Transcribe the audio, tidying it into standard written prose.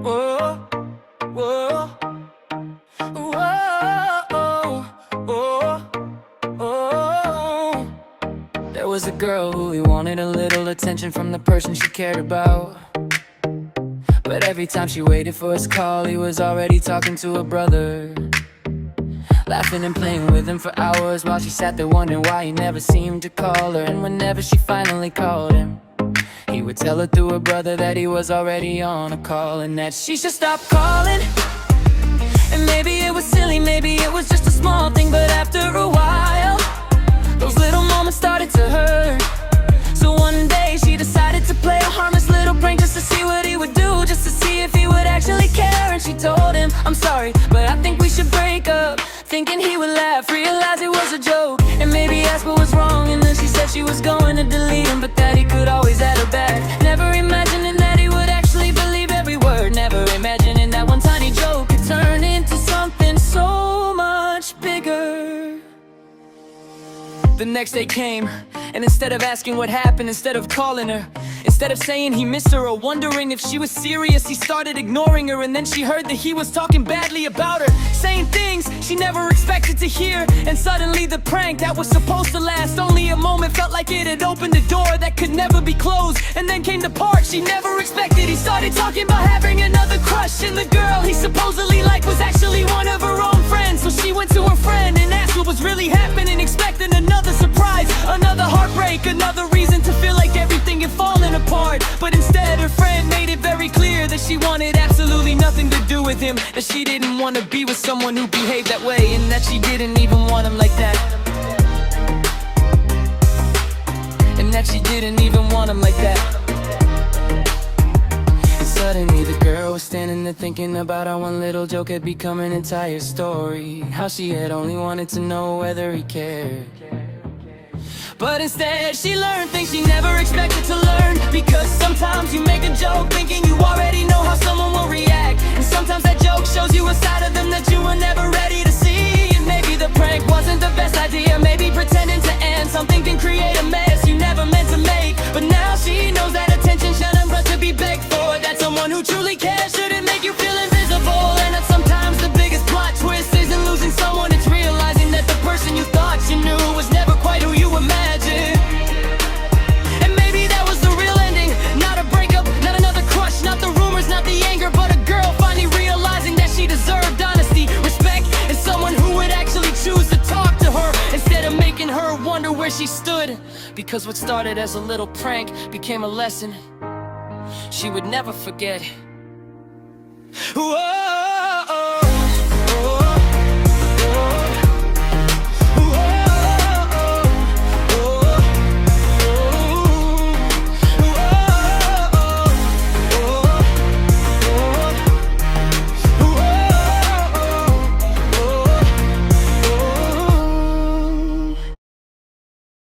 whoa, whoa, whoa, whoa, whoa. There was a girl who he wanted a little attention from the person she cared about. But every time she waited for his call, he was already talking to her brother, laughing and playing with him for hours, while she sat there wondering why he never seemed to call her. And whenever she finally called him, he would tell her through her brother that he was already on a call, and that she should stop calling. And maybe it was silly, maybe it was just a small thing, but after a while, those little moments started to hurt. So one day she decided to play a harmless little prank, just to see what he would do, just to see if he would actually care. And she told him, "I'm sorry, but I think we should break up," thinking he would laugh, realize it was a joke, and maybe ask what was wrong. And then she said she was going to delete him, but that he could always add her back. Never imagining that he would actually believe every word, never imagining that one tiny joke could turn into something so much bigger. The next day came, and instead of asking what happened, instead of calling her, instead of saying he missed her or wondering if she was serious, he started ignoring her. And then she heard that he was talking badly about her, saying things she never expected to hear. And suddenly the prank that was supposed to last only a moment felt like it had opened a door that could never be closed. And then came the part she never expected. He started talking about having another crush, and the girl he supposedly liked was actually one of her own friends. So she went to her friend and asked what was really happening, expecting another surprise, another heartbreak, another reason to feel like everything had fallen apart. But instead her friend made it very clear that she wanted absolutely nothing to do with him, that she didn't want to be with someone who behaved that way, and that she didn't even want him like that, and that she didn't even want him like that. And suddenly the girl was standing there thinking about how one little joke had become an entire story, how she had only wanted to know whether he cared. But instead she learned things she never expected to learn, because sometimes you make a joke thinking you already know how someone will react, and sometimes that joke shows you a side of them that you were never ready to see. And maybe the prank wasn't the best idea, maybe pretending to end something can create a mess you never meant to make. But now she knows that attention shouldn't but to be begged for, that someone who truly cares shouldn't make you feel invisible, and that sometimes the biggest plot twist isn't losing someone, it's realizing that the person you thought you knew was never quite who you imagined. And maybe that was the real ending, not a breakup, not another crush, not the rumors, not the anger, but a girl finally realizing that she deserved honesty, respect, and someone who would actually choose to talk to her instead of making her wonder where she stood. Because what started as a little prank became a lesson she would never forget. Whoa.